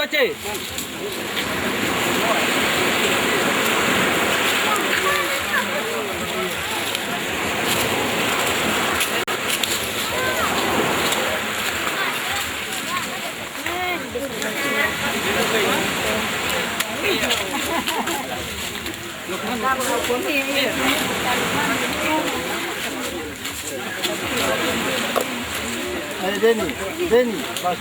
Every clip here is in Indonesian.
coche. Denny, pas.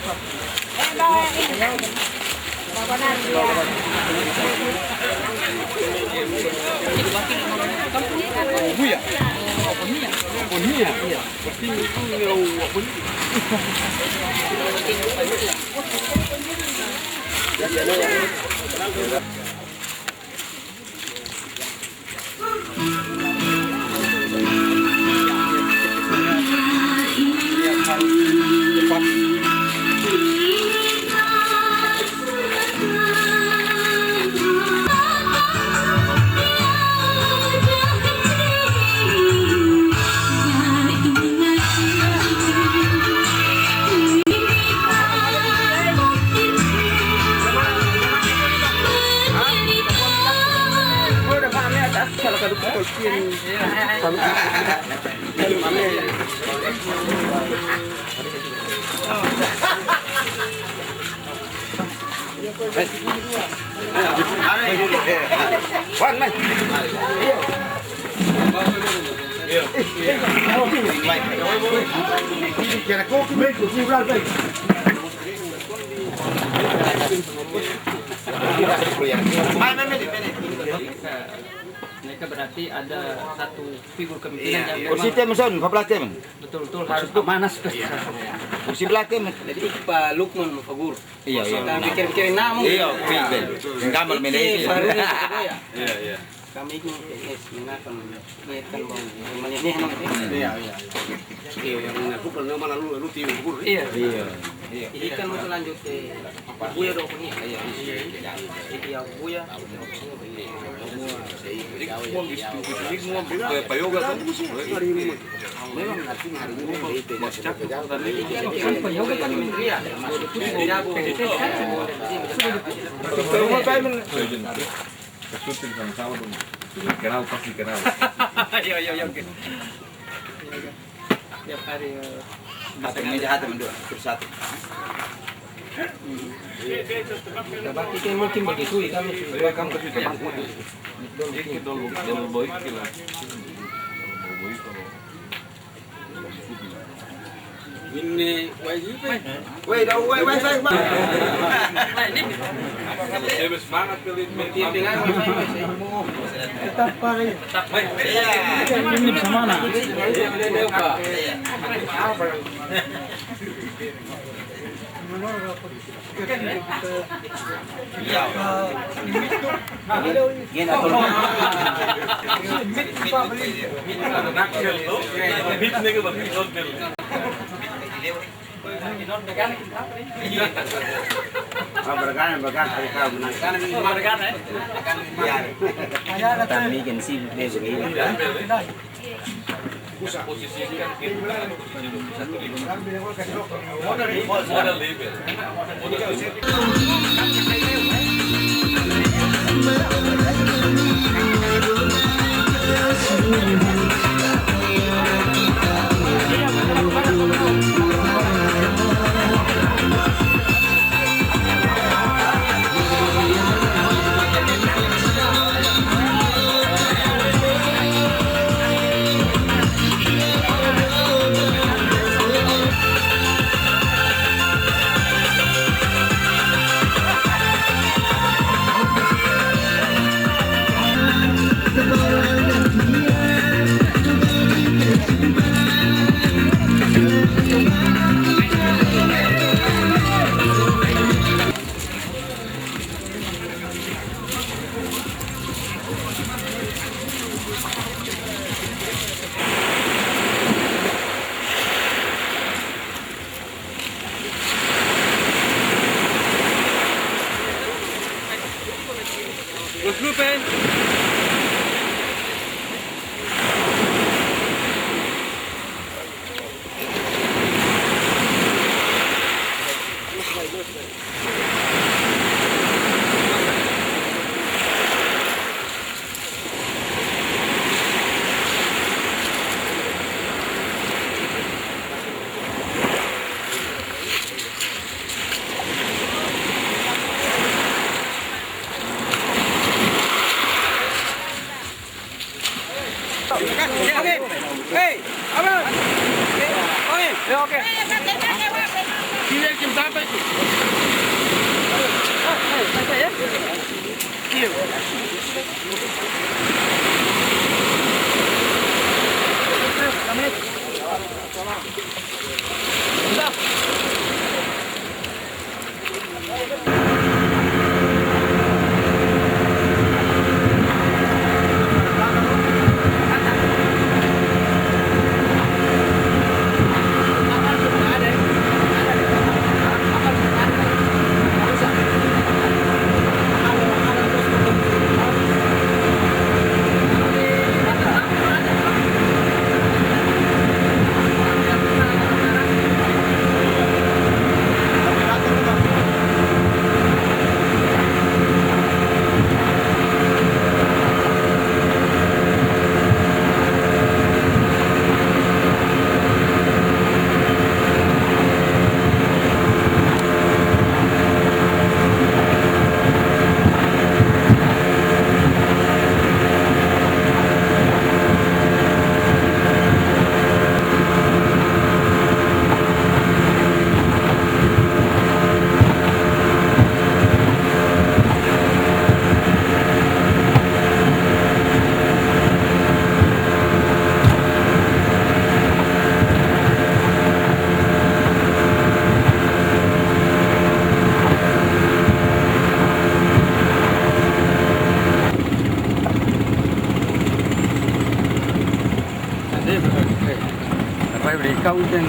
Buya. Ponia. Iya. Mereka berarti ada satu figur kemungkinan yang Kursi tem son, pablatem. betul-betul harus manas. Kursi blatem. Jadi Pak Lukman figur. Iya. Kita pikir-pikirin nama. Iya, pibel. Kamar Malaysia. Iya. Kami ingin mengakan bau ini. Iya. Yang aku pernah mana lu tiup figur. Iya. Ikan mau lanjut ke buaya dong ini. Iya. Iya buaya. Payoga kan? Memang hari ini itu. Payoga kan menteri ya. Kasutin sama-sama dong. Kenal pasti kenal. Iya, oke. Tiap hari Atau meja hati mendua, bersatu. Tapi kan mungkin begitu kami Kamu kasih teman. Dikit dulu boy kilo. ini wajib. Woi, saya bang. Sebes banget pilih Dengan Ini bisa mana? Kami kan sih begini. posisikan kita modal label. Los Lupen. phải bị công trên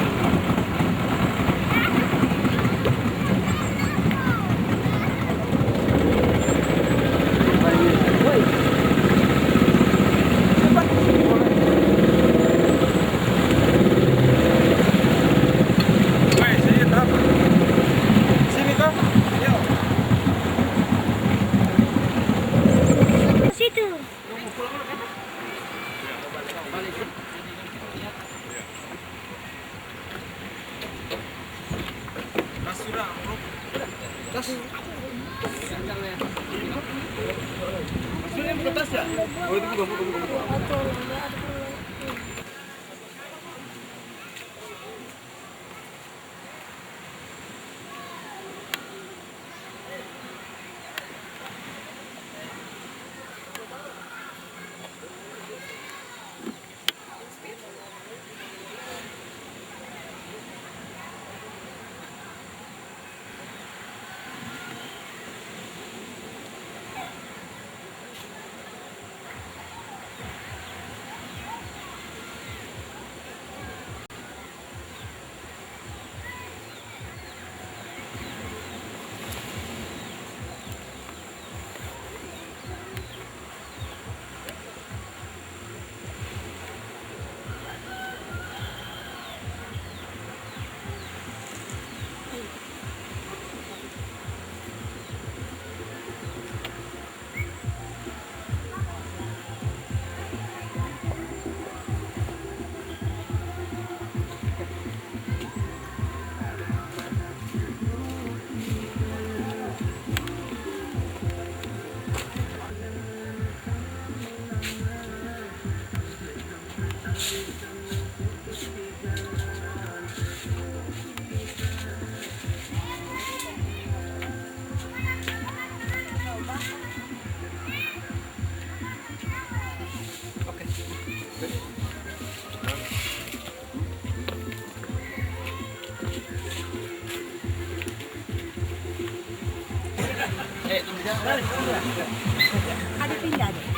Ada pindah deh.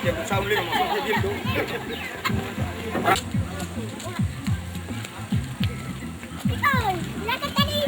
yang sambil masuk gitu. Oh, lihat tadi.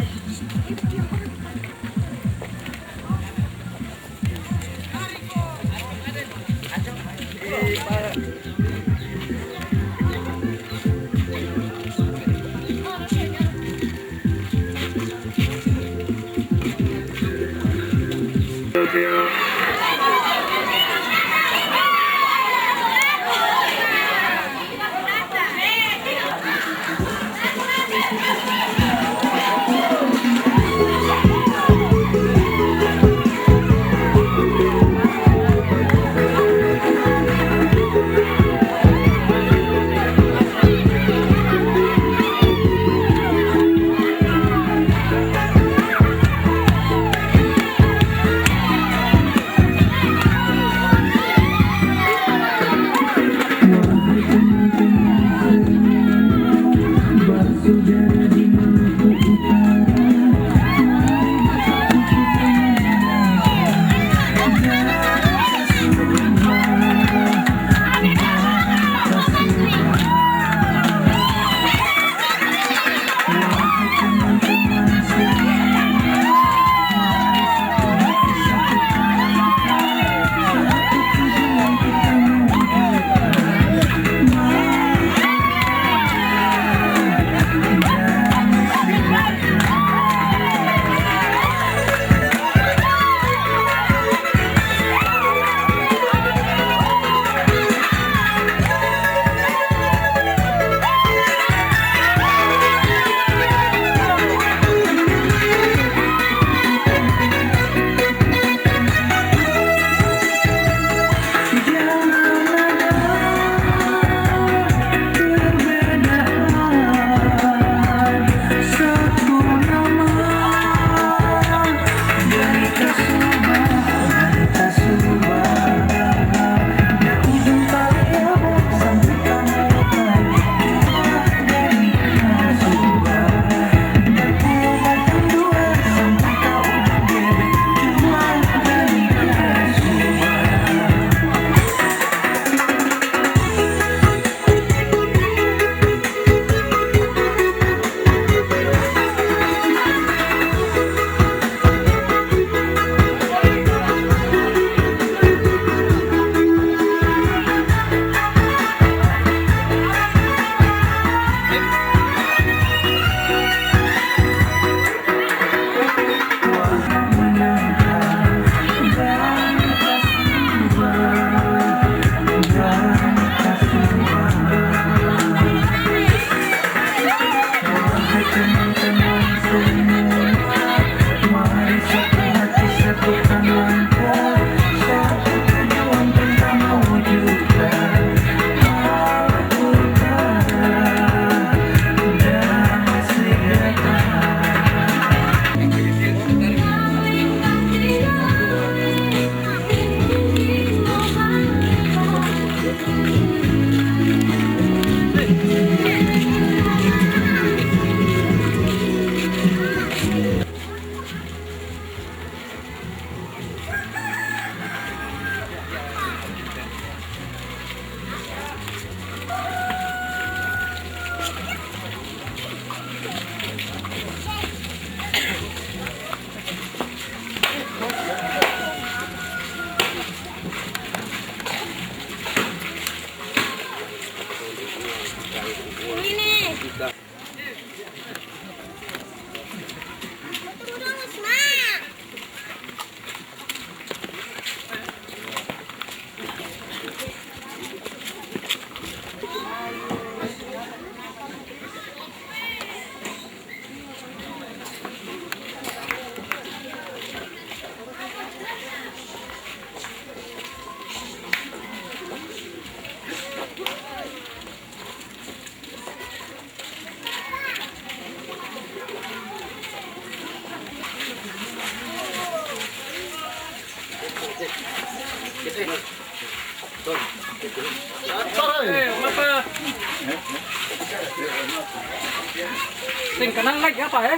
Sing kanan lagi apa ya?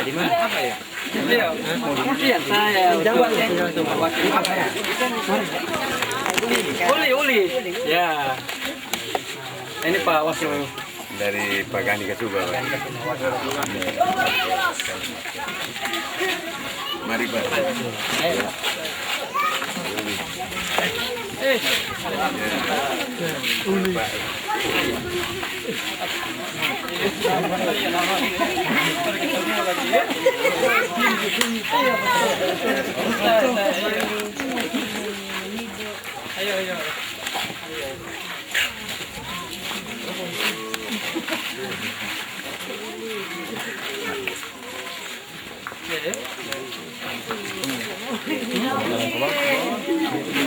Di mana? Apa ya? Iya, saya. Jawa saya. Uli. Ya. Ini Pak Wasil. Dari Pak Gani Kasuba. Mari Pak. Ayo.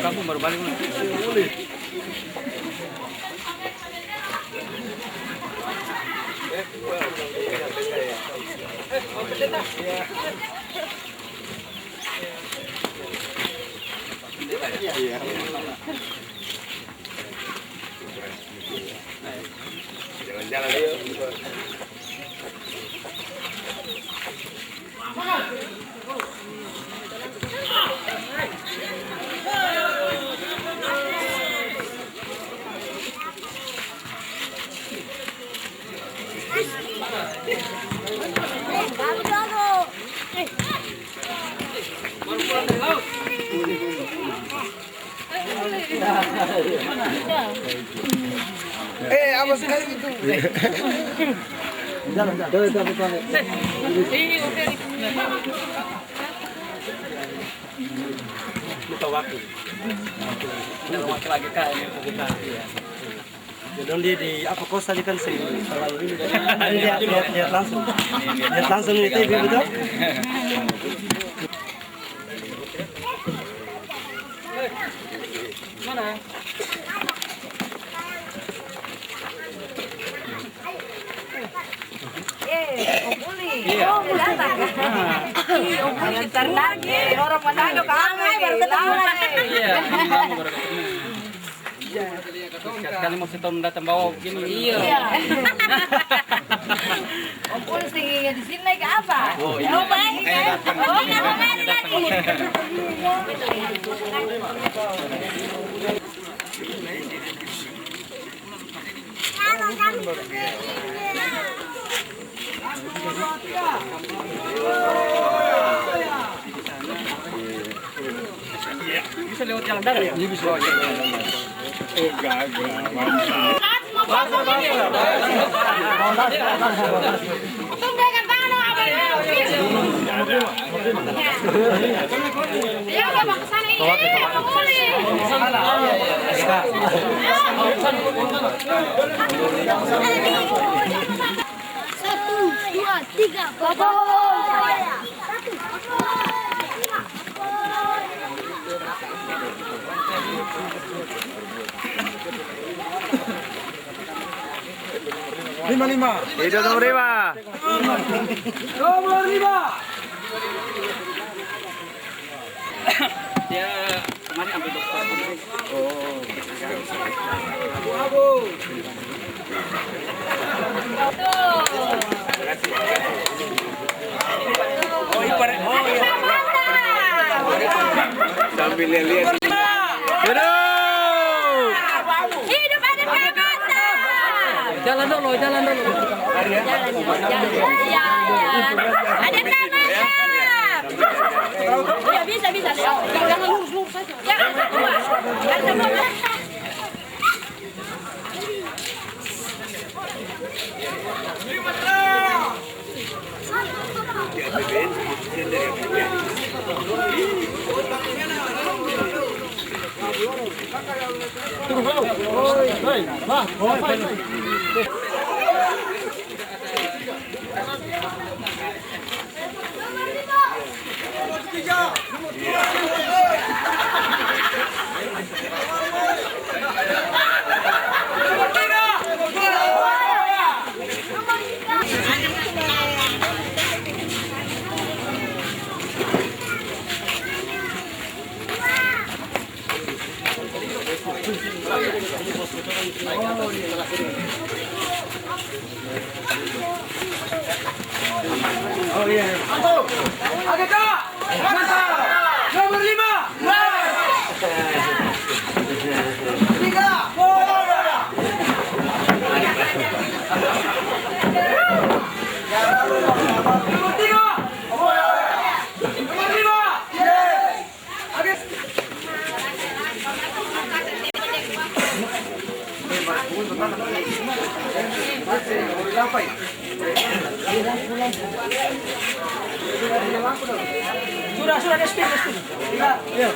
Kamu baru balik. Jalan-jalan ayo. Awas sekali itu. Jalan. Buka waktu. Waktu lagi kan buka. Jadi di apa kos tadi kan sih kalau ini lihat langsung. Lihat langsung itu betul. Mana? Ntar lagi orang Manado kami baru ketemu lagi. Iya. Sekali mau setahun datang bawa gini. Iya. Om Pulis tingginya di sini naik ke apa? Oh baik. Oh nggak lagi. Bisa lewat jalan darat ya? Bisa. Enggak. Ya udah mau kesana ini. Satu, dua, tiga, Lima. Hidup nomor 5. Nomor 5. Dia kemarin ambil dokter. Oh. Abu. Oh, ibarat. Sambil lihat. hidup ada Jakarta. Jalan dulu. Jalan. Iya. Ada namanya. Iya bisa. Jangan lurus saja. Jangan kedua. naik ke atas setelah sini. Oh iya. Satu. Oke kak. Mantap. Nomor 5. Tiga. Sudah speed. Ya.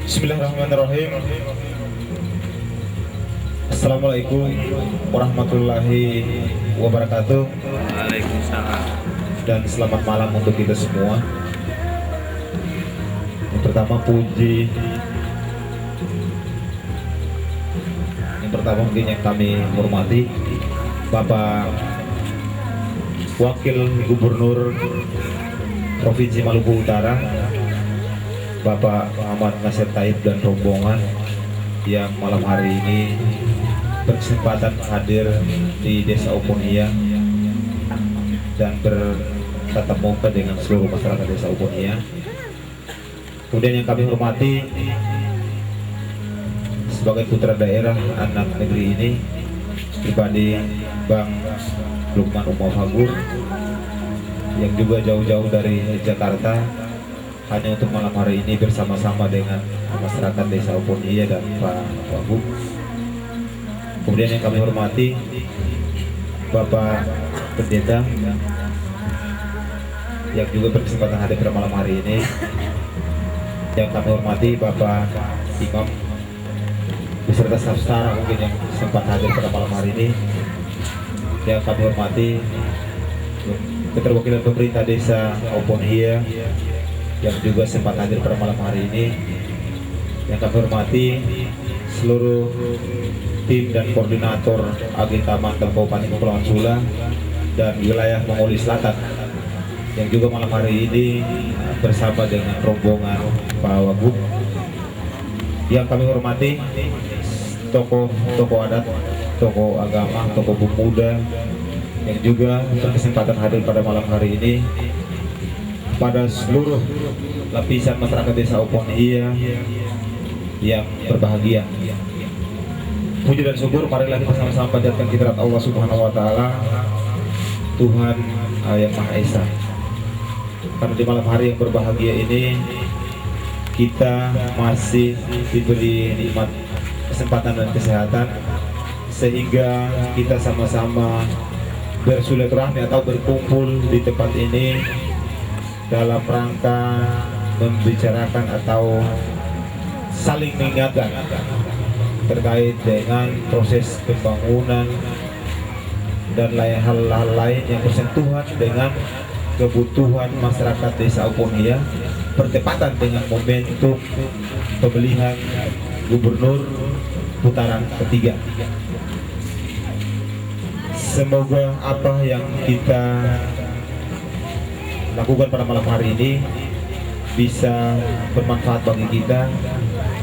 Bismillahirrahmanirrahim. Assalamualaikum warahmatullahi wabarakatuh. Waalaikumsalam. Dan selamat malam untuk kita semua. Yang pertama mungkin yang kami hormati Bapak Wakil Gubernur Provinsi Maluku Utara, Bapak Muhammad Nasir Taib dan rombongan yang malam hari ini berkesempatan hadir di Desa Uponia dan bertatap muka dengan seluruh masyarakat Desa Uponia. Kemudian yang kami hormati sebagai putra daerah anak negeri ini, pribadi Bang Lukman Umar Fagur yang juga jauh-jauh dari Jakarta hanya untuk malam hari ini bersama-sama dengan masyarakat Desa Uponia dan Pak Wagub. Kemudian yang kami hormati Bapak Pendeta yang juga berkesempatan hadir pada malam hari ini. Yang kami hormati Bapak Imam beserta staf setara mungkin yang sempat hadir pada malam hari ini. Yang kami hormati Keterwakilan Pemerintah Desa Uponia yang juga sempat hadir pada malam hari ini. Yang kami hormati seluruh tim dan koordinator Agen Taman Kabupaten Kepulauan Sula dan wilayah Mongoli Selatan yang juga malam hari ini bersama dengan rombongan Pak Wagub. Yang kami hormati tokoh adat, tokoh agama, tokoh pemuda yang juga berkesempatan hadir pada malam hari ini. Pada seluruh lapisan masyarakat Desa Uponia yang berbahagia, puji dan syukur marilah kita sama-sama panjatkan kehadirat Allah Subhanahu wa Ta'ala, Tuhan yang Maha Esa. Karena di malam hari yang berbahagia ini kita masih diberi nikmat kesempatan dan kesehatan sehingga kita sama-sama bersilaturahmi atau berkumpul di tempat ini dalam rangka membicarakan atau saling mengingatkan terkait dengan proses pembangunan dan hal-hal lain yang bersentuhan dengan kebutuhan masyarakat Desa Auponia bertepatan dengan momentum pemilihan gubernur putaran ketiga. Semoga apa yang kita lakukan pada malam hari ini bisa bermanfaat bagi kita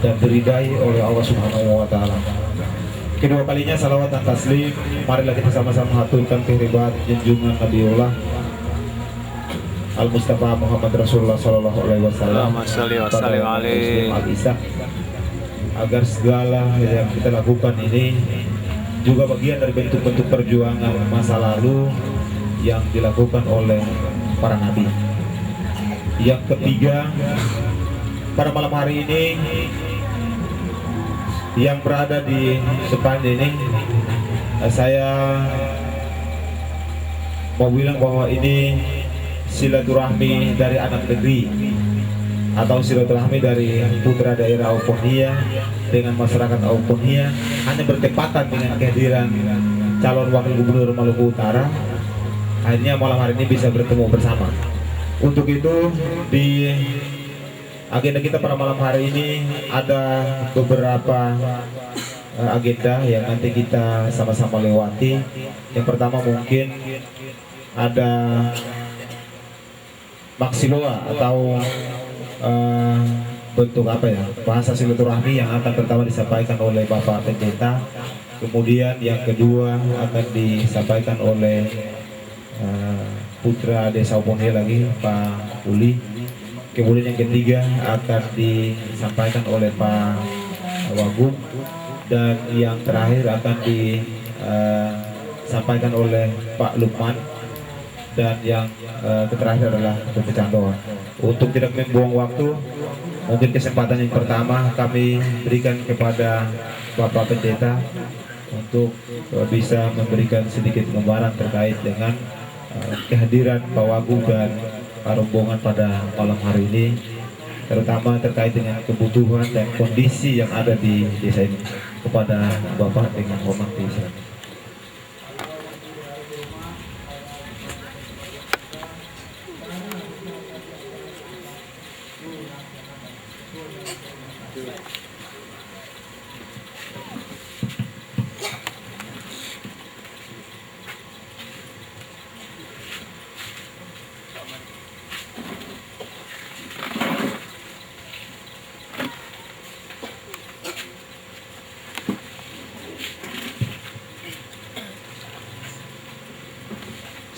dan diridai oleh Allah Subhanahu wa Ta'ala. Kedua kalinya salawat dan taslim, marilah kita sama-sama haturkan kehebatan junjungan Nabiullah Al-Mustafa Muhammad Rasulullah Sallallahu Alaihi Wasallam agar segala yang kita lakukan ini juga bagian dari bentuk-bentuk perjuangan masa lalu yang dilakukan oleh para nabi. Yang ketiga, pada malam hari ini yang berada di depan ini, saya mau bilang bahwa ini silaturahmi dari anak negeri atau silaturahmi dari putra daerah Auponia dengan masyarakat Auponia, hanya bertepatan dengan kehadiran calon wakil gubernur Maluku Utara. Akhirnya malam hari ini bisa bertemu bersama. Untuk itu di agenda kita pada malam hari ini ada beberapa agenda yang nanti kita sama-sama lewati. Yang pertama mungkin ada maksiloa atau bentuk apa ya, bahasa silaturahmi yang akan pertama disampaikan oleh Bapak Pendeta. Kemudian yang kedua akan disampaikan oleh putra Desa Auponia lagi, Pak Uli. Kemudian yang ketiga akan disampaikan oleh Pak Wagub, dan yang terakhir akan disampaikan oleh Pak Lukman, dan yang terakhir adalah pembacaan doa. Untuk tidak membuang waktu, mungkin kesempatan yang pertama kami berikan kepada Bapak Pendeta untuk bisa memberikan sedikit gambaran terkait dengan kehadiran Pak Wagub dan rombongan pada malam hari ini, terutama terkait dengan kebutuhan dan kondisi yang ada di desa ini. Kepada Bapak dengan hormat diserahkan.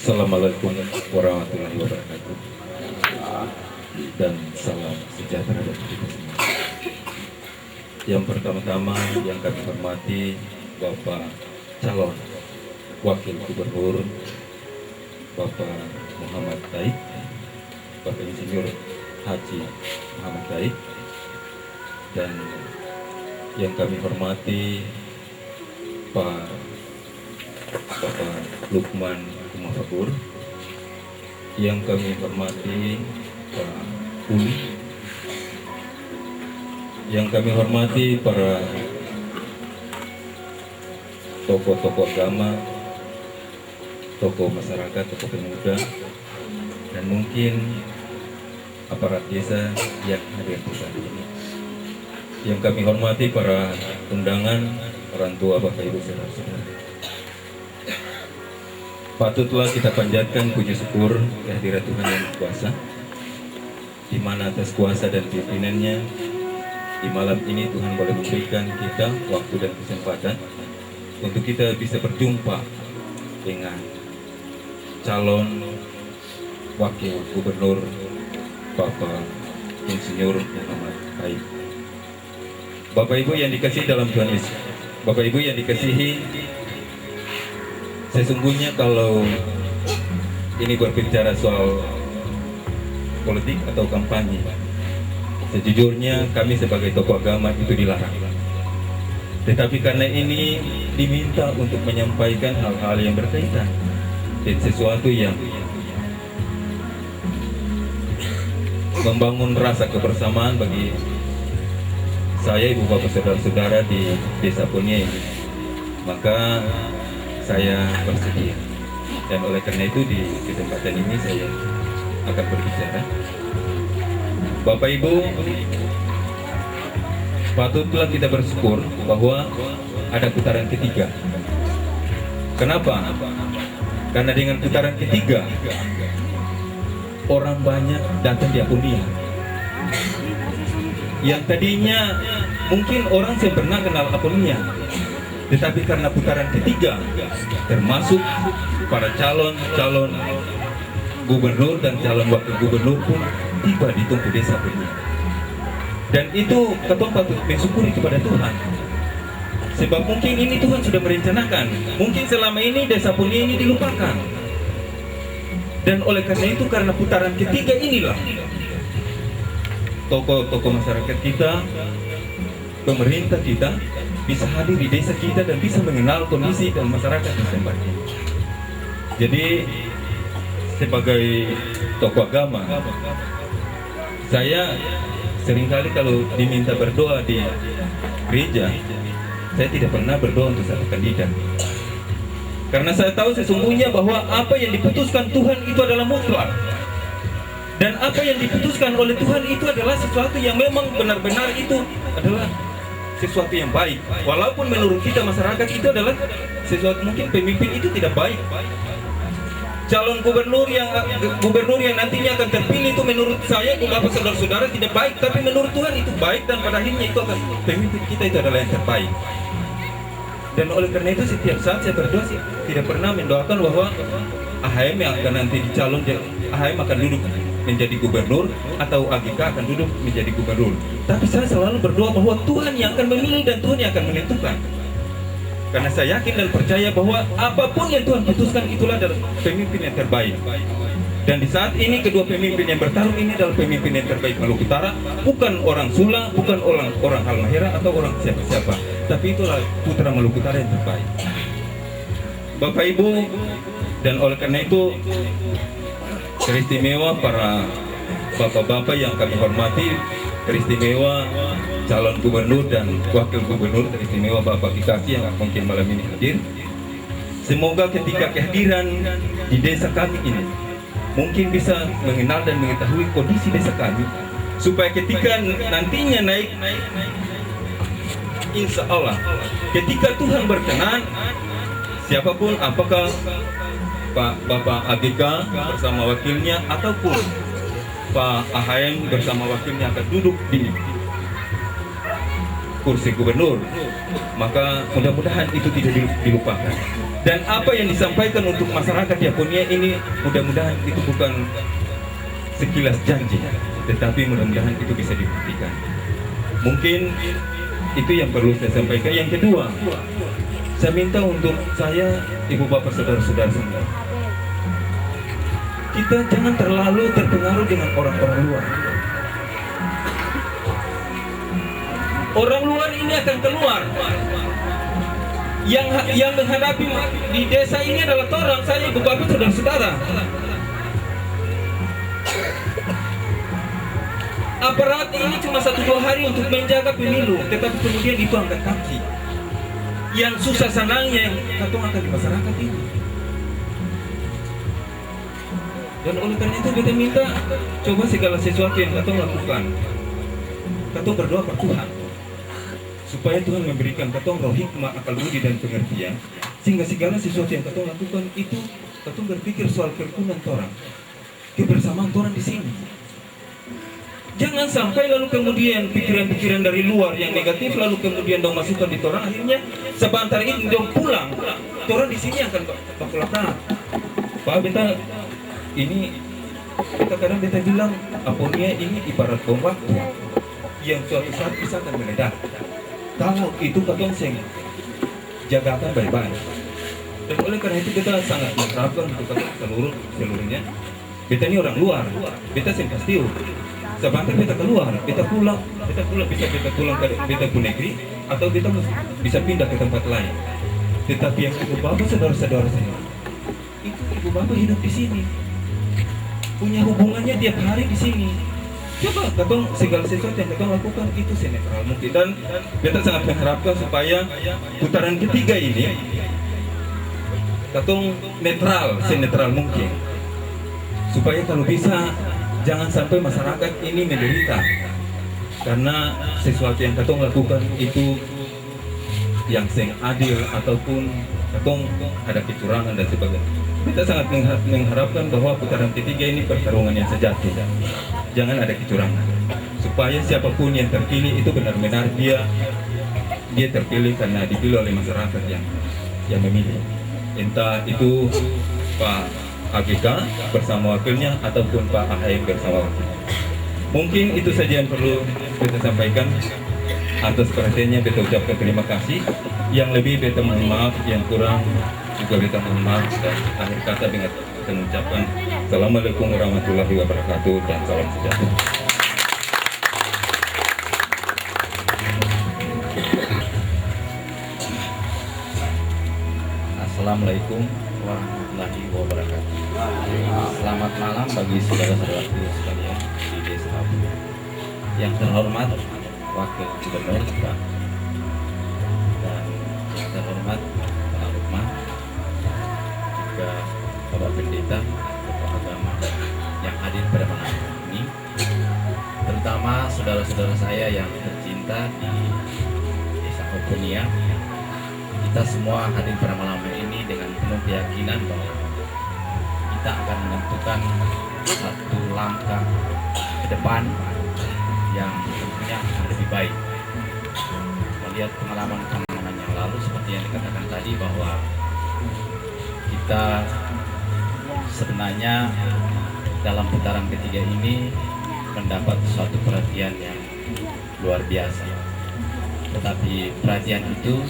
Assalamualaikum warahmatullahi wabarakatuh, dan salam sejahtera bagi kita semua. Yang pertama-tama yang kami hormati Bapak calon Wakil Gubernur Bapak Muhammad Taib, Bapak Insinyur Haji Muhammad Taib, dan yang kami hormati Bapak Lukman Kumafakur, yang kami hormati Pak Uli, yang kami hormati para tokoh-tokoh agama, tokoh masyarakat, tokoh pemuda, dan mungkin aparat desa yang hadir di saat ini. Yang kami hormati para undangan, orang tua, bapak ibu, saudara-saudara. Patutlah kita panjatkan puji syukur kehadirat Tuhan yang kuasa, di mana atas kuasa dan pimpinannya di malam ini Tuhan boleh memberikan kita waktu dan kesempatan untuk kita bisa berjumpa dengan calon Wakil Gubernur Bapak Insinyur Muhammad Taib. Bapak Ibu yang dikasihi dalam Tuhan Yesus, Bapak Ibu yang dikasihi, sesungguhnya kalau ini berbicara soal politik atau kampanye, sejujurnya kami sebagai tokoh agama itu dilarang. Tetapi karena ini diminta untuk menyampaikan hal-hal yang berkaitan dan sesuatu yang membangun rasa kebersamaan bagi saya, ibu bapak, saudara-saudara di Desa Auponia ini, maka saya bersedia. Dan oleh karena itu di kesempatan ini saya akan berbicara. Bapak Ibu, patutlah kita bersyukur bahwa ada putaran ketiga. Kenapa? Karena dengan putaran ketiga orang banyak datang di Aponia. Yang tadinya mungkin orang saya pernah kenal Aponia, tetapi karena putaran ketiga, termasuk para calon gubernur dan calon wakil gubernur pun tiba di Tungku Desa Aponia. Dan itu ketong patut bersyukuri kepada Tuhan. Sebab mungkin ini Tuhan sudah merencanakan. Mungkin selama ini Desa Aponia ini dilupakan. Dan oleh karena itu, karena putaran ketiga inilah tokoh-tokoh masyarakat kita, pemerintah kita bisa hadir di desa kita dan bisa mengenal kondisi dan masyarakat di tempat ini. Jadi sebagai tokoh agama, saya seringkali kalau diminta berdoa di gereja, saya tidak pernah berdoa untuk satu kandidat. Karena saya tahu sesungguhnya bahwa apa yang diputuskan Tuhan itu adalah mutlak. Dan apa yang diputuskan oleh Tuhan itu adalah sesuatu yang memang benar-benar itu adalah sesuatu yang baik. Walaupun menurut kita masyarakat itu adalah sesuatu, mungkin pemimpin itu tidak baik. Calon gubernur yang nantinya akan terpilih itu menurut saya, beberapa saudara-saudara, tidak baik. Tapi menurut Tuhan itu baik, dan pada akhirnya itu akan pemimpin kita itu adalah yang terbaik. Dan oleh karena itu setiap saat saya berdoa sih, tidak pernah mendoakan bahwa AHM yang akan nanti dicalon, AHM akan duduk menjadi gubernur atau AGK akan duduk menjadi gubernur. Tapi saya selalu berdoa bahwa Tuhan yang akan memilih dan Tuhan yang akan menentukan. Karena saya yakin dan percaya bahwa apapun yang Tuhan putuskan itulah adalah pemimpin yang terbaik. Dan di saat ini kedua pemimpin yang bertarung ini adalah pemimpin yang terbaik Maluku Utara, bukan orang Sula, bukan orang Halmahera atau orang siapa-siapa, tapi itulah putra Maluku Utara yang terbaik. Bapak Ibu, dan oleh karena itu teristimewa para bapak-bapak yang kami hormati, teristimewa calon gubernur dan wakil gubernur, teristimewa Bapak Kikaki yang mungkin malam ini hadir. Semoga ketika kehadiran di desa kami ini mungkin bisa mengenal dan mengetahui kondisi desa kami, supaya ketika nantinya naik, insya Allah ketika Tuhan berkenan, siapapun, apakah Bapak AGK bersama wakilnya ataupun Pak AHM bersama wakilnya akan duduk di kursi gubernur, maka mudah-mudahan itu tidak dilupakan. Dan apa yang disampaikan untuk masyarakat di Aponia ini, mudah-mudahan itu bukan sekilas janji, tetapi mudah-mudahan itu bisa dibuktikan. Mungkin itu yang perlu saya sampaikan. Yang kedua, saya minta untuk saya, ibu bapak, saudara-saudara semua, kita jangan terlalu terpengaruh dengan orang-orang luar. Orang luar ini akan keluar. Yang menghadapi di desa ini adalah orang, saya, ibu bapak, saudara-saudara. Aparat ini cuma 1-2 hari untuk menjaga pemilu, tetapi kemudian itu angkat kaki. Yang susah senangnya yang katong akan di masyarakat ini. Dan oleh karena itu kita minta, coba segala sesuatu yang katong lakukan, katong berdoa per Tuhan, supaya Tuhan memberikan katong roh hikmah, akal budi dan pengertian, sehingga segala sesuatu yang katong lakukan itu katong berpikir soal kerukunan orang, kebersamaan orang di sini. Jangan sampai lalu kemudian pikiran-pikiran dari luar yang negatif lalu kemudian dong masukkan di orang, akhirnya sebentar ini dong pulang, orang di sini akan bakulatan. Pak beta ini, kita kadang beta bilang Aponia ini ibarat bom waktu yang suatu saat bisa akan meledak. Kalau itu katong seng jagakan baik-baik. Dan oleh karena itu kita sangat mengharapkan untuk katong seluruhnya. Beta ini orang luar, beta seng pasti. Sebentar beta keluar, beta pulang, bisa beta pulang ke beta ke negeri atau beta bisa pindah ke tempat lain. Tetapi yang ibu bapak, saudara-saudara saya, itu ibu bapak hidup di sini, punya hubungannya tiap hari di sini. Coba katong segala sesuatu yang katong lakukan itu senetral mungkin. Dan beta sangat mengharapkan supaya putaran ketiga ini katong netral, senetral mungkin, supaya kalau bisa jangan sampai masyarakat ini menderita karena sesuatu yang katong lakukan itu yang seng adil ataupun katong ada kecurangan dan sebagainya. Kita sangat mengharapkan bahwa putaran ketiga ini pertarungan yang sejati, jangan ada kecurangan, supaya siapapun yang terpilih itu benar-benar dia terpilih karena dipilih oleh masyarakat yang memilih, entah itu Pak AGK bersama wakilnya ataupun Pak AHY bersama wakilnya. Mungkin itu saja yang perlu kita sampaikan. Atas perhatiannya beta ucapkan terima kasih. Yang lebih beta mohon maaf, yang kurang juga beta mohon maaf. Dan akhir kata dengan mengucapkan Assalamualaikum warahmatullahi wabarakatuh dan salam sejahtera. Assalamualaikum warahmatullahi wabarakatuh. Selamat malam bagi saudara-saudaraku sekalian di Desa Abu. Yang terhormat Wakil Gubernur Pak, dan yang terhormat Pak Lukman, juga Bapak Pendeta, Bapak Agama yang hadir pada malam ini, terutama saudara-saudara saya yang tercinta di Desa Oponia. Kita semua hadir pada malam ini dengan penuh keyakinan bahwa kita akan menentukan satu langkah ke depan yang tentunya akan lebih baik. Melihat pengalaman yang lalu seperti yang dikatakan tadi bahwa kita sebenarnya dalam putaran ketiga ini mendapat suatu perhatian yang luar biasa. Tetapi perhatian itu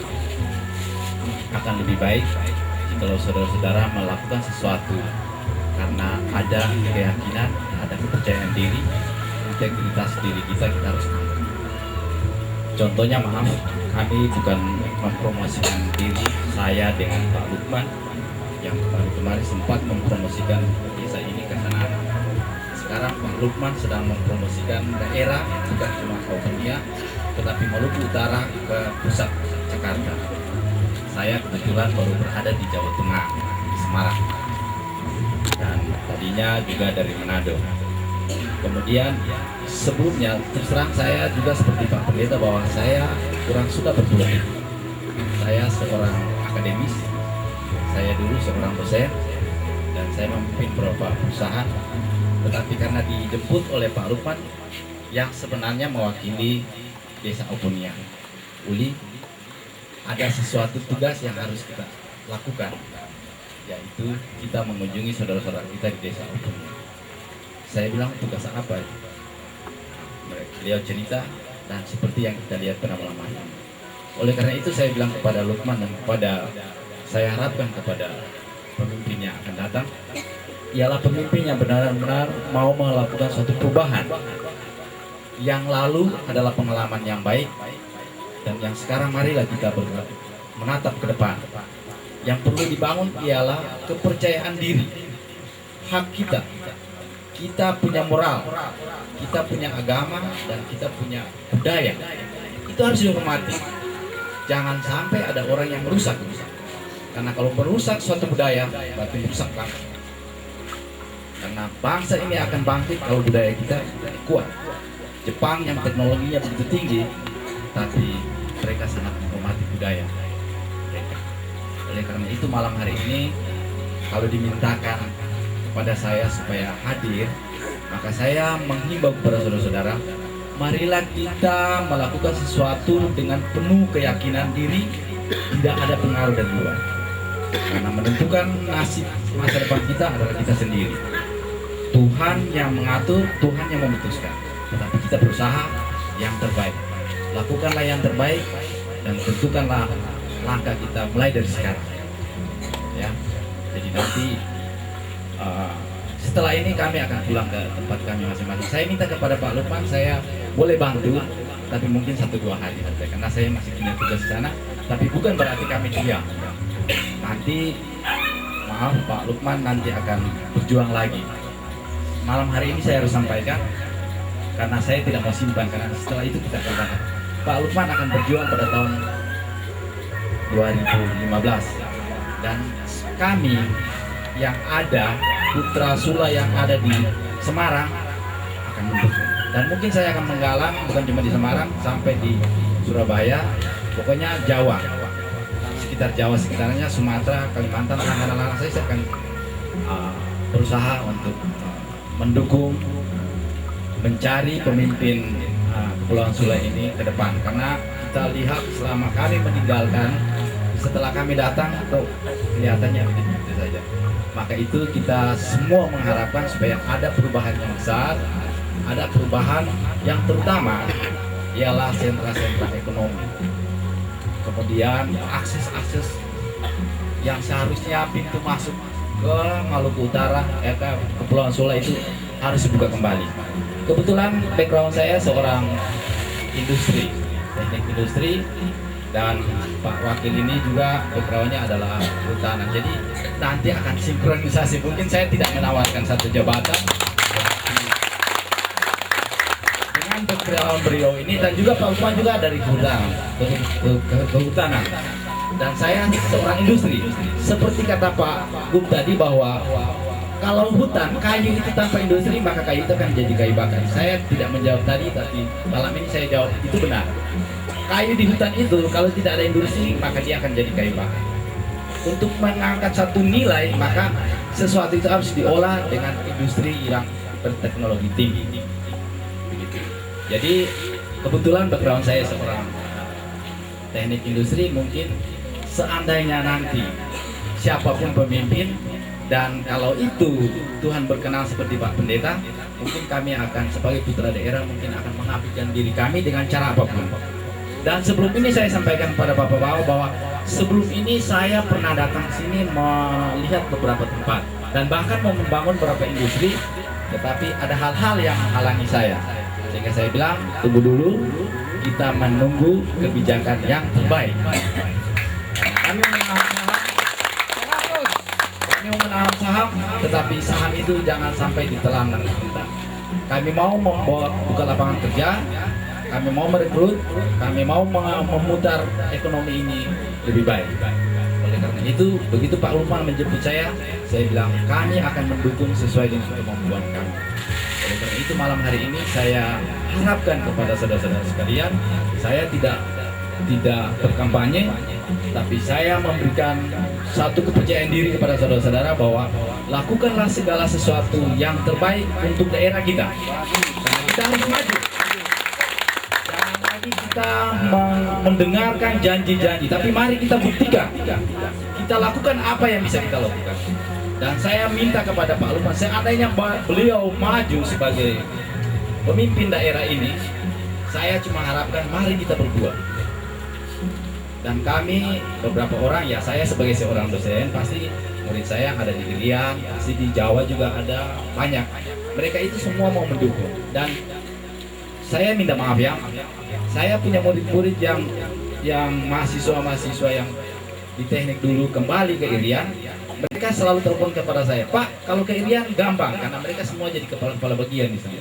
akan lebih baik jika saudara-saudara melakukan sesuatu karena ada keyakinan, ada kepercayaan diri, integritas diri kita harus angkat. Contohnya, maaf, kami bukan mempromosikan diri saya dengan Pak Lukman yang kemarin sempat mempromosikan desa ini ke sana. Sekarang Pak Lukman sedang mempromosikan daerah bukan cuma Oponia tetapi Maluku Utara ke pusat Jakarta. Saya kebetulan baru berada di Jawa Tengah, di Semarang, dan tadinya juga dari Manado. Kemudian sebelumnya terserang saya juga seperti Pak Pendeta bahwa saya kurang suka berpolitik. Saya seorang akademis, saya dulu seorang dosen dan saya memimpin beberapa perusahaan. Tetapi karena dijemput oleh Pak Lukman yang sebenarnya mewakili Desa Oponia, Uli, ada sesuatu tugas yang harus kita lakukan, yaitu kita mengunjungi saudara-saudara kita di Desa Oponia. Saya bilang, tugas apa itu? Beliau cerita, dan seperti yang kita lihat pada malam hari ini. Oleh karena itu saya bilang kepada Lukman dan saya harapkan kepada pemimpin yang akan datang, ialah pemimpin yang benar-benar mau melakukan suatu perubahan. Yang lalu adalah pengalaman yang baik, dan yang sekarang marilah kita menatap ke depan. Yang perlu dibangun ialah kepercayaan diri, hak kita. Kita punya moral, kita punya agama, dan kita punya budaya. Itu harus dihormati. Jangan sampai ada orang yang merusak. Karena kalau merusak suatu budaya, berarti merusak bangsa. Karena bangsa ini akan bangkit kalau budaya kita kuat. Jepang yang teknologinya begitu tinggi, tapi mereka sangat menghormati budaya mereka. Oleh karena itu malam hari ini kalau dimintakan kepada saya supaya hadir, maka saya menghimbau kepada saudara-saudara, marilah kita melakukan sesuatu dengan penuh keyakinan diri, tidak ada pengaruh dari luar. Karena menentukan nasib masa depan kita adalah kita sendiri. Tuhan yang mengatur, Tuhan yang memutuskan. Tetapi kita berusaha yang terbaik. Lakukanlah yang terbaik dan tentukanlah langkah kita mulai dari sekarang. Ya, jadi nanti setelah ini kami akan pulang ke tempat kami masing-masing. Saya minta kepada Pak Lukman, saya boleh bantu, tapi mungkin 1-2 hari saja, karena saya masih punya tugas di sana. Tapi bukan berarti kami diam. Nanti, maaf, Pak Lukman nanti akan berjuang lagi. Malam hari ini saya harus sampaikan, karena saya tidak mau simpan, karena setelah itu kita akan bahas. Pak Lukman akan berjuang pada tahun 2015 dan kami yang ada, putra Sula yang ada di Semarang akan mendukung. Dan mungkin saya akan menggalang bukan cuma di Semarang, sampai di Surabaya, pokoknya Jawa, sekitar Jawa sekitarnya, Sumatera, Kalimantan, langkah-langkah saya akan berusaha untuk mendukung, mencari pemimpin Kepulauan Sula ini ke depan. Karena kita lihat selama kami meninggalkan, setelah kami datang, kok kelihatannya begitu saja. Maka itu kita semua mengharapkan supaya ada perubahan yang besar, ada perubahan yang terutama ialah sentra-sentra ekonomi. Kemudian akses-akses yang seharusnya pintu masuk ke Maluku Utara, ke Kepulauan Sula itu harus dibuka kembali. Kebetulan background saya seorang industri, teknik industri, dan Pak Wakil ini juga backgroundnya adalah kehutanan. Jadi nanti akan sinkronisasi. Mungkin saya tidak menawarkan satu jabatan dengan background beliau ini, dan juga Pak Lukman juga dari kehutanan. Dan saya seorang industri. Seperti kata Pak Gum tadi bahwa kalau hutan, kayu itu tanpa industri, maka kayu itu akan jadi kayu bakar. Saya tidak menjawab tadi, tapi malam ini saya jawab, itu benar. Kayu di hutan itu kalau tidak ada industri, maka dia akan jadi kayu bakar. Untuk mengangkat satu nilai, maka sesuatu itu harus diolah dengan industri yang berteknologi tinggi. Begitu. Jadi kebetulan background saya seorang teknik industri. Mungkin seandainya nanti siapapun pemimpin, dan kalau itu Tuhan berkenan seperti Pak Pendeta, mungkin kami akan sebagai putra daerah mungkin akan mengabdikan diri kami dengan cara apapun. Dan sebelum ini saya sampaikan kepada Bapak-Bapak bahwa sebelum ini saya pernah datang sini melihat beberapa tempat dan bahkan mau membangun beberapa industri, tetapi ada hal-hal yang menghalangi saya. Sehingga saya bilang, tunggu dulu, kita menunggu kebijakan yang terbaik. Kami menahan saham, tetapi saham itu jangan sampai ditelan oleh kita. Kami mau membuat buka lapangan kerja, kami mau merekrut, kami mau memutar ekonomi ini lebih baik. Oleh karena itu, begitu Pak Lukman menjemput saya bilang kami akan mendukung sesuai dengan kemampuan kami. Oleh karena itu malam hari ini saya harapkan kepada saudara-saudara sekalian, saya tidak berkampanye, tapi saya memberikan satu kepercayaan diri kepada saudara-saudara bahwa lakukanlah segala sesuatu yang terbaik untuk daerah kita. Karena kita harus maju. Jangan lagi kita mendengarkan janji-janji, tapi mari kita buktikan. Kita lakukan apa yang bisa kita lakukan. Dan saya minta kepada Pak Lukman, seandainya beliau maju sebagai pemimpin daerah ini, saya cuma harapkan mari kita berbuat. Dan kami beberapa orang, ya saya sebagai seorang dosen, pasti murid saya yang ada di Irian, pasti di Jawa juga ada banyak. Mereka itu semua mau mendukung. Dan saya minta maaf ya, saya punya murid-murid yang mahasiswa-mahasiswa yang di teknik dulu kembali ke Irian. Mereka selalu telepon kepada saya, Pak, kalau ke Irian gampang, karena mereka semua jadi kepala-kepala bagian di sana.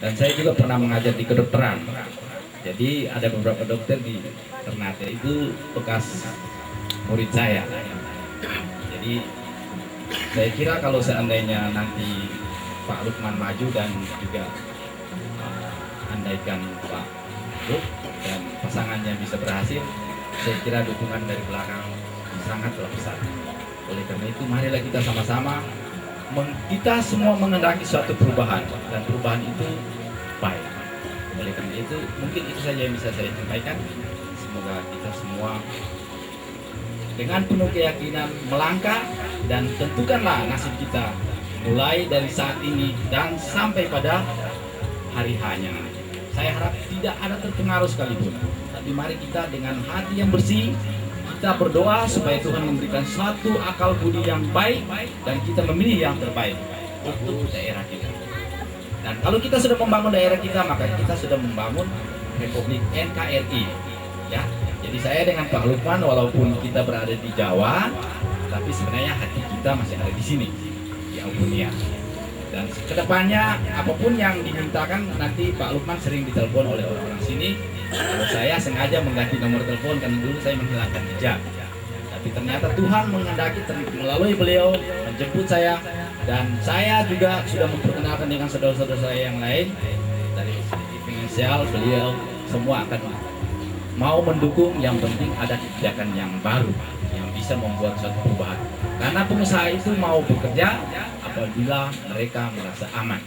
Dan saya juga pernah mengajar di kedokteran. Jadi ada beberapa dokter di Ternate itu bekas murid saya. Jadi saya kira kalau seandainya nanti Pak Lukman maju dan juga andaikan Pak Luk dan pasangannya bisa berhasil, saya kira dukungan dari belakang sangatlah besar. Oleh karena itu marilah kita sama-sama, kita semua mengendaki suatu perubahan, dan perubahan itu baik. Oleh karena itu mungkin itu saja yang bisa saya sampaikan. Semoga kita semua dengan penuh keyakinan melangkah dan tentukanlah nasib kita mulai dari saat ini dan sampai pada hari hanya. Saya harap tidak ada terpengaruh sekalipun, tapi mari kita dengan hati yang bersih, kita berdoa supaya Tuhan memberikan suatu akal budi yang baik dan kita memilih yang terbaik untuk daerah kita. Dan kalau kita sudah membangun daerah kita, maka kita sudah membangun Republik NKRI. Ya, jadi saya dengan Pak Lukman, walaupun kita berada di Jawa, tapi sebenarnya hati kita masih ada di sini, di Aubunia. Dan kedepannya apapun yang dimintakan, nanti Pak Lukman sering ditelepon oleh orang-orang sini. Kalau saya sengaja mengganti nomor telepon karena dulu saya menghilangkan jejak. Tapi Tapi ternyata Tuhan menghendaki melalui beliau menjemput saya, dan saya juga sudah memperkenalkan dengan saudara-saudara saya yang lain dari segi finansial. Beliau semua akan mau mendukung. Yang penting ada kebijakan yang baru yang bisa membuat suatu perubahan. Karena pengusaha itu mau bekerja apabila mereka merasa aman.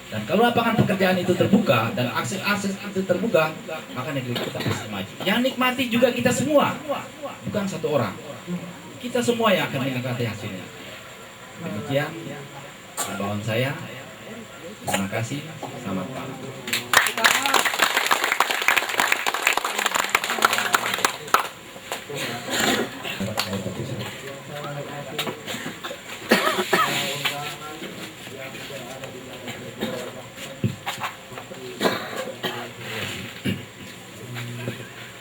Dan kalau lapangan pekerjaan itu terbuka dan akses-akses itu terbuka, maka negeri kita pasti maju. Yang nikmati juga kita semua, bukan satu orang. Kita semua yang akan menikmati hasilnya. Demikian himbauan saya. Terima kasih. Selamat malam.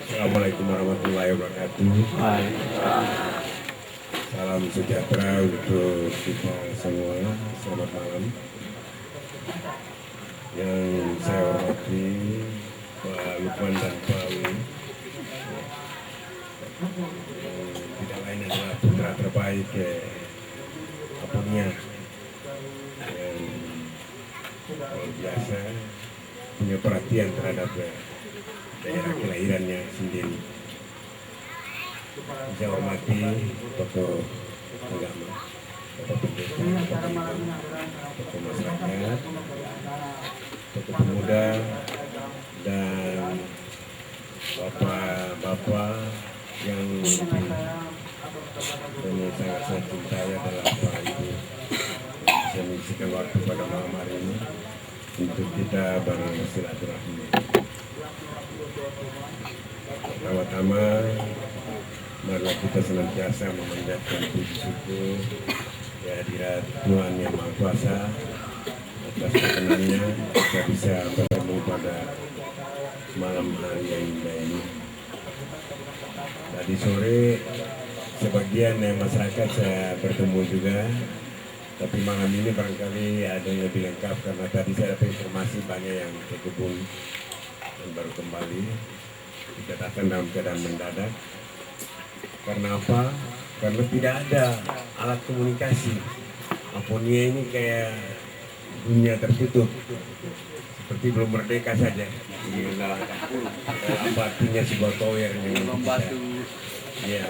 Assalamualaikum warahmatullahi wabarakatuh. Salam sejahtera untuk kita semua. Selamat malam. Yang saya hormati Pak Lukman dan Pak Win, tidak lain adalah putra terbaik Aponia yang luar biasa punya perhatian terhadap daerah kelahirannya sendiri. Saya hormati tokoh agama, tokoh pendeta, tokoh imam, tokoh masyarakat, tokoh pemuda, dan bapak-bapak yang sangat saya cintai adalah Bapak Ibu. Saya mengisikan waktu pada malam hari ini untuk kita bersilaturahmi. Pertama-tama, marilah kita senantiasa memanjatkan puji syukur kehadirat Tuhan Yang Maha Kuasa atas perkenannya kita bisa bertemu pada malam hari yang indah ini. Tadi sore sebagian masyarakat saya bertemu juga, tapi malam ini barangkali ada yang lebih lengkap karena tadi saya dapat informasi banyak yang ke kebun dan baru kembali. Kita datang dalam keadaan mendadak. Karena apa? Karena tidak ada alat komunikasi. Aponia ini kayak dunia tertutup, seperti belum merdeka saja. Apa artinya sebuah tower yang membantu? Ya,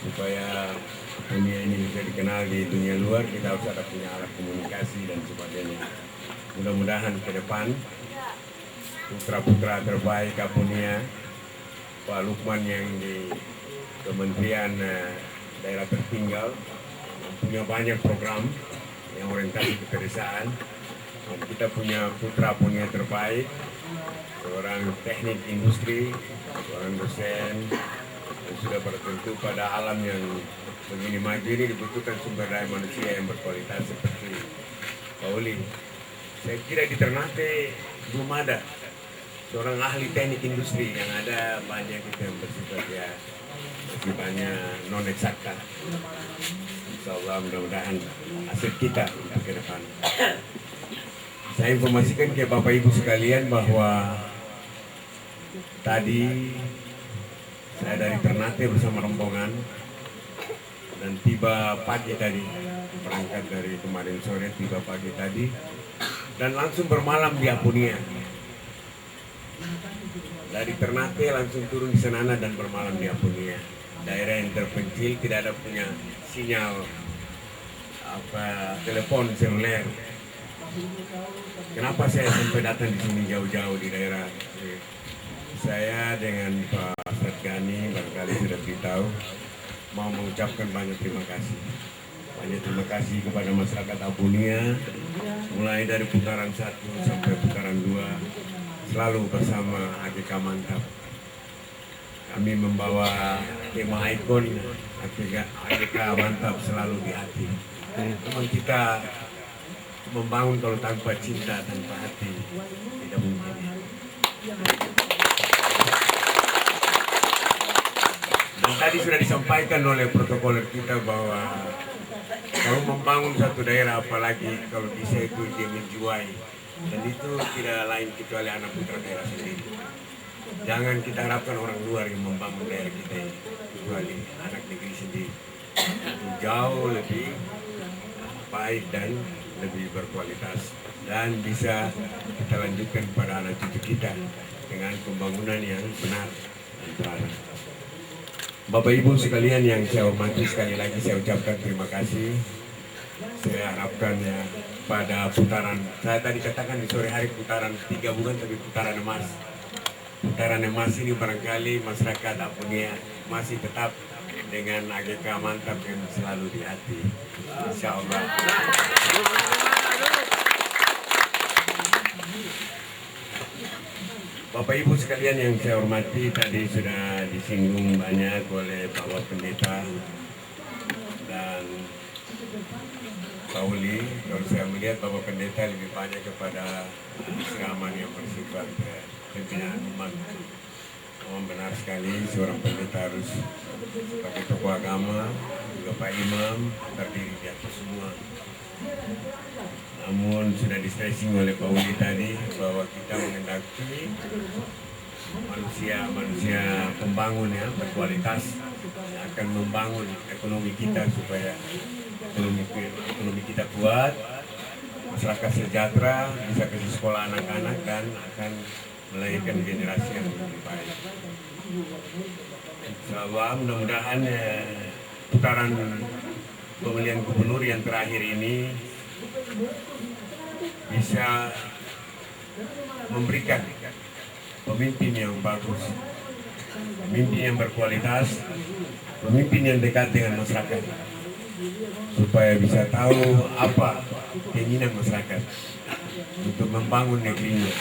supaya Aponia ini bisa dikenal di dunia luar, kita harus ada punya alat komunikasi dan sebagainya. Mudah-mudahan ke depan putra-putra terbaik Aponia, Pak Lukman yang di Kementerian Daerah Tertinggal punya banyak program yang orientasi ke pedesaan. Dan kita punya putra Aponia terbaik, seorang teknik industri, seorang dosen, dan sudah bertentu pada alam yang begini maju ini dibutuhkan sumber daya manusia yang berkualitas seperti Pak Uli. Saya kira di Ternate belum ada seorang ahli teknik industri, yang ada banyak kita yang bersifat ya masih banyak non eksakta. Insya Allah mudah-mudahan aset kita untuk ke depan. Saya informasikan ke Bapak Ibu sekalian bahwa tadi saya dari Ternate bersama rombongan dan tiba pagi tadi, berangkat dari kemarin sore, tiba pagi tadi dan langsung bermalam di Aponia. Dari Ternate langsung turun di Senana dan bermalam di Aponia. Daerah yang terpencil, tidak ada punya sinyal telepon seluler. Kenapa saya sampai datang di sini jauh-jauh di daerah? Saya dengan Pak Ustadz Gani barangkali sudah beritahu, mau mengucapkan banyak terima kasih. Banyak terima kasih kepada masyarakat Aponia, mulai dari putaran 1 sampai putaran 2, selalu bersama AGK Mantap. Kami membawa tema ikon AGK Mantap selalu di hati. Memang kita membangun kalau tanpa cinta, tanpa hati, tidak mungkin. Dan tadi sudah disampaikan oleh protokoler kita bahwa kalau membangun satu daerah, apalagi kalau bisa itu dia menjuai, dan itu tidak lain kecuali anak putra daerah sendiri. Jangan kita harapkan orang luar yang membangun daerah kita ini, kecuali anak negeri sendiri. Itu jauh lebih baik dan lebih berkualitas dan bisa kita lanjutkan pada anak cucu kita dengan pembangunan yang benar dan terarah. Bapak Ibu sekalian yang saya hormati, sekali lagi saya ucapkan terima kasih. Saya harapkan ya pada putaran, saya tadi katakan di sore hari putaran 3 bulan tapi putaran emas. Putaran emas ini barangkali masyarakat Ampunia masih tetap dengan AGK mantap yang selalu di hati. Insya Allah. Bapak Ibu sekalian yang saya hormati, tadi sudah disinggung banyak oleh Bapak Pendeta dan Pak Uli. Kalau saya melihat Bapak Pendeta lebih banyak kepada siraman yang bersifat pembinaan umat. Benar sekali, seorang pendeta harus sebagai tokoh agama, juga Pak Imam terdiri di atas semua. Namun sudah di-stressing oleh Pak Uli tadi bahwa kita menghendaki manusia pembangun ya, berkualitas yang akan membangun ekonomi kita supaya ekonomi kita kuat, masyarakat sejahtera, bisa ke sekolah anak-anak dan akan melahirkan generasi yang lebih baik. Insyaallah mudah-mudahan putaran pemilihan gubernur yang terakhir ini bisa memberikan pemimpin yang bagus, pemimpin yang berkualitas, pemimpin yang dekat dengan masyarakat, supaya bisa tahu apa keinginan masyarakat untuk membangun negerinya.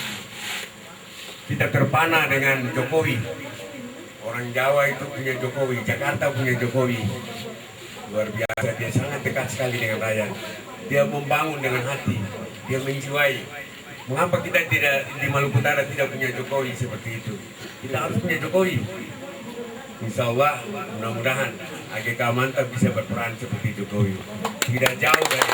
Kita terpana dengan Jokowi. Orang Jawa itu punya Jokowi, Jakarta punya Jokowi. Luar biasa, dia sangat dekat sekali dengan rakyat. Dia membangun dengan hati, dia menjiwai. Mengapa kita tidak di Maluku Utara tidak punya Jokowi seperti itu? Kita harus punya Jokowi. Insya Allah, mudah-mudahan AGK mantap bisa berperan seperti Jokowi. Tidak jauh dari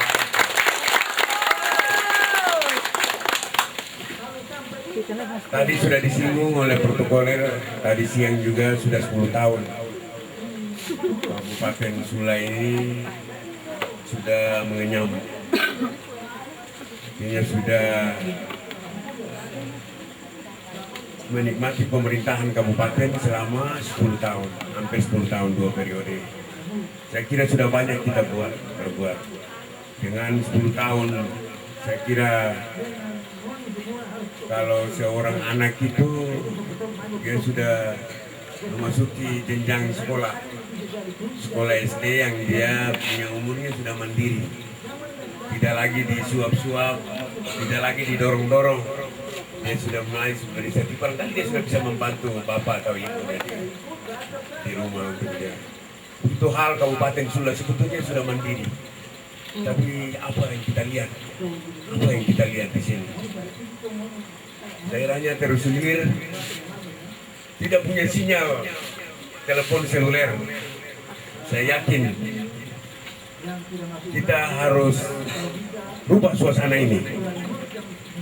tadi sudah disinggung oleh protokoler, tadi siang juga sudah 10 tahun Kabupaten Sula ini sudah mengenyam. Artinya sudah menikmati pemerintahan kabupaten selama 10 tahun, hampir 10 tahun 2 periode. Saya kira sudah banyak kita berbuat. Dengan 10 tahun, saya kira kalau seorang anak itu dia sudah memasuki jenjang sekolah SD yang dia punya umurnya sudah mandiri, tidak lagi disuap-suap, tidak lagi didorong-dorong, dia sudah mulai berinisiatif. Barangkali dia sudah bisa membantu bapak atau ibu di rumah untuk dia. Itu hal Kabupaten Sula sebetulnya sudah mandiri. Tapi apa yang kita lihat? Apa yang kita lihat di sini? Daerahnya terisolir, tidak punya sinyal telepon seluler. Saya yakin kita harus rubah suasana ini.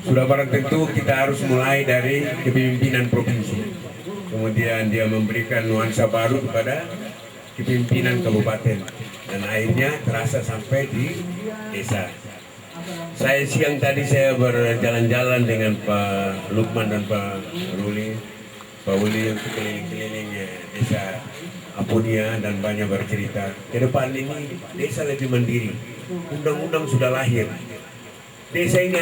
Sudah barang tentu kita harus mulai dari kepemimpinan provinsi. Kemudian dia memberikan nuansa baru kepada kepemimpinan kabupaten. Dan akhirnya terasa sampai di desa. Saya siang tadi saya berjalan-jalan dengan Pak Lukman dan Pak Uli untuk keliling-keliling desa Ampunia dan banyak bercerita. Ke depan ini desa lebih mandiri. Undang-undang sudah lahir. Desa ini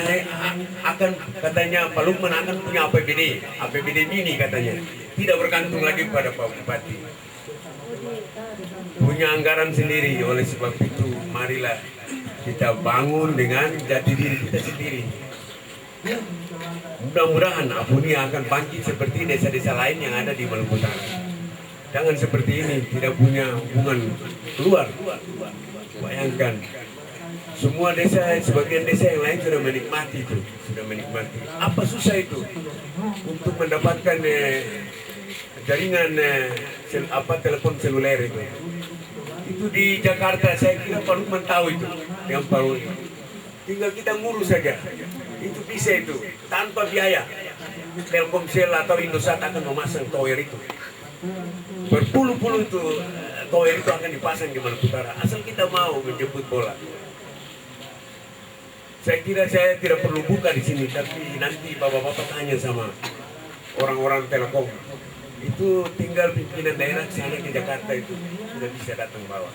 akan, katanya Pak Lukman akan punya APBD mini katanya. Tidak bergantung lagi pada Pak Bupati. Punya anggaran sendiri. Oleh sebab itu marilah kita bangun dengan jati diri kita sendiri. Mudah-mudahan Ampunia akan bangkit seperti desa-desa lain yang ada di Maluku Utara. Jangan seperti ini, tidak punya hubungan keluar. Bayangkan, semua desa, sebagian desa yang lain sudah menikmati itu, Apa susah itu untuk mendapatkan jaringan telepon seluler itu? Itu di Jakarta, saya kira Pak Lukman tahu itu, yang Pak Uli. Tinggal kita ngurus saja, itu bisa itu, tanpa biaya. Telkomsel atau Indosat akan memasang tower itu. Berpuluh-puluh itu tower itu akan dipasang di Maluku Utara. Asal kita mau menjemput bola. Saya kira saya tidak perlu buka di sini, tapi nanti bapak-bapak tanya sama orang-orang Telkom. Itu tinggal pimpinan daerah sana ke Jakarta itu sudah bisa datang bawah.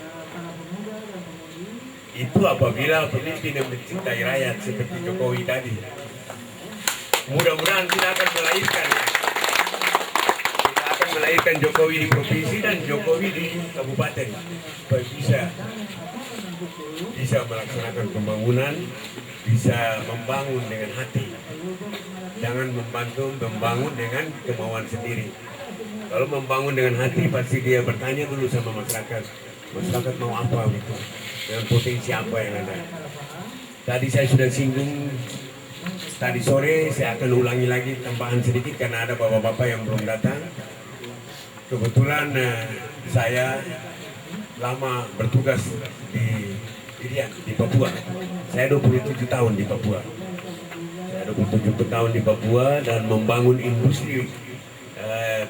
Itu apabila pemimpin yang mencintai rakyat seperti Jokowi tadi. Mudah-mudahan kita akan melahirkan Jokowi di provinsi dan Jokowi di kabupaten supaya bisa melaksanakan pembangunan, bisa membangun dengan hati. Jangan membangun dengan kemauan sendiri. Kalau membangun dengan hati pasti dia bertanya dulu sama masyarakat. Masyarakat mau apa gitu, dengan potensi apa yang ada. Tadi saya sudah singgung, tadi sore saya akan ulangi lagi tambahan sedikit karena ada bapak-bapak yang belum datang. Kebetulan saya lama bertugas di Irian, di Papua. Saya 27 tahun di Papua. Saya 27 tahun di Papua dan membangun industri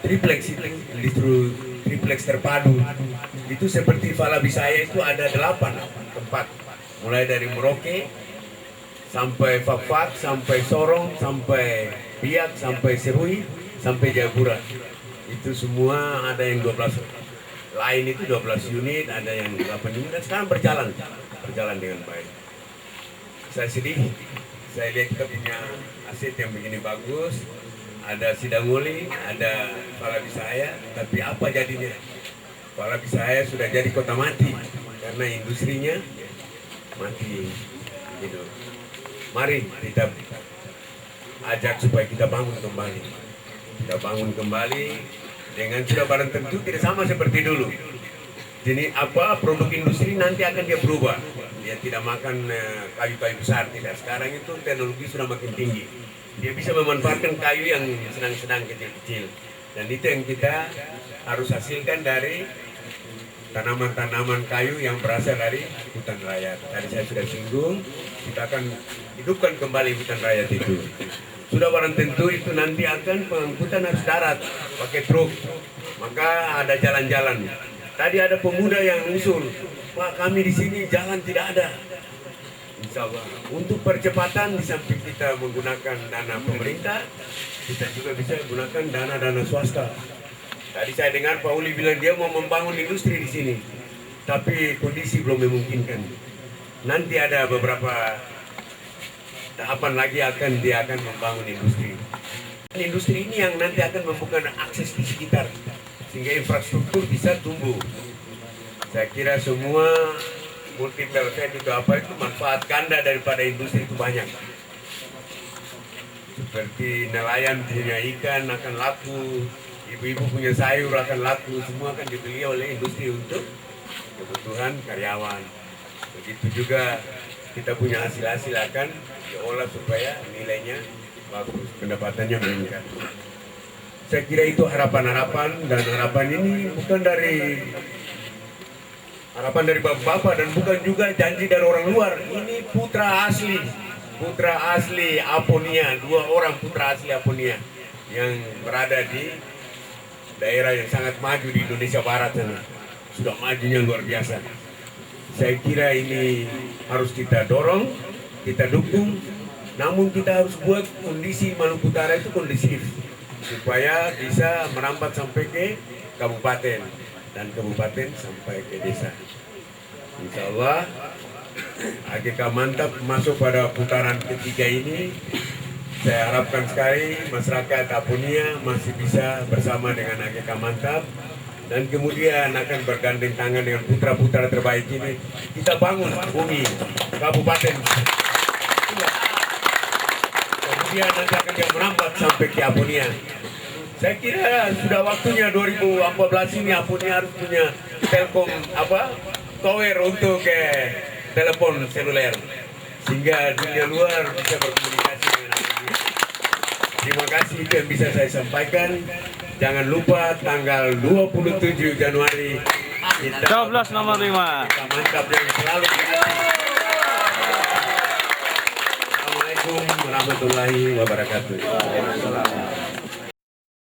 triplex itu, industri triplex terpadu. Itu seperti Falabisaya itu ada 8 tempat. Mulai dari Merauke, sampai Fafak, sampai Sorong, sampai Biak, sampai Serui, sampai Jayapura. Itu semua ada yang 12 lain itu 12 unit, ada yang 8 unit dan sekarang berjalan dengan baik. Saya sedih, saya lihat kita punya aset yang begini bagus, ada Sidanguli, ada Falabisaya, tapi apa jadinya? Falabisaya sudah jadi kota mati karena industrinya mati. Gitu. Mari kita ajak supaya kita bangun kembali. Kita bangun kembali dengan sudah barang tentu tidak sama seperti dulu. Jadi produk industri nanti akan dia berubah. Dia tidak makan kayu-kayu besar, tidak. Sekarang itu teknologi sudah makin tinggi. Dia bisa memanfaatkan kayu yang sedang-sedang kecil-kecil. Dan itu yang kita harus hasilkan dari tanaman-tanaman kayu yang berasal dari hutan rakyat. Tadi saya sudah singgung, kita akan hidupkan kembali hutan rakyat itu. Sudah barang tentu itu nanti akan pengangkutan harus darat, pakai truk. Maka ada jalan-jalan. Tadi ada pemuda yang usul, Pak, kami di sini jalan tidak ada. Insya Allah, untuk percepatan di samping kita menggunakan dana pemerintah, kita juga bisa menggunakan dana-dana swasta. Tadi saya dengar Pak Uli bilang dia mau membangun industri di sini, tapi kondisi belum memungkinkan. Nanti ada beberapa tahapan lagi dia akan membangun industri. Industri ini yang nanti akan membuka akses di sekitar, sehingga infrastruktur bisa tumbuh. Saya kira semua multiple effect itu manfaat ganda daripada industri itu banyak. Seperti nelayan punya ikan akan laku, ibu-ibu punya sayur akan laku, semua akan dibeli oleh industri untuk kebutuhan karyawan. Begitu juga kita punya hasil-hasil akan diolah supaya nilainya bagus, pendapatannya meningkat. Saya kira itu harapan-harapan, dan harapan ini bukan dari harapan dari bapak-bapak dan bukan juga janji dari orang luar. Ini putra asli Aponia, 2 orang putra asli Aponia yang berada di daerah yang sangat maju di Indonesia Barat sana. Sudah majunya luar biasa. Saya kira ini harus kita dorong, kita dukung, namun kita harus buat kondisi Maluku Utara itu kondisif supaya bisa merambat sampai ke kabupaten dan kabupaten sampai ke desa. Insya Allah AGK Mantap masuk pada putaran ketiga ini. Saya harapkan sekali masyarakat Aponia masih bisa bersama dengan AGK Mantap, dan kemudian akan bergandeng tangan dengan putra-putra terbaik ini. Kita bangun bumi kabupaten. Kemudian nanti akan dia merambat sampai ke Aponia. Saya kira sudah waktunya 2014 ini Aponia harus punya Telkom tower untuk telepon seluler, sehingga dunia luar bisa berkomunikasi dengan Aponia. Terima kasih, itu yang bisa saya sampaikan. Jangan lupa tanggal 27 Januari kita Coblos nomor 5. Mantap yang selalu. Assalamualaikum warahmatullahi wabarakatuh.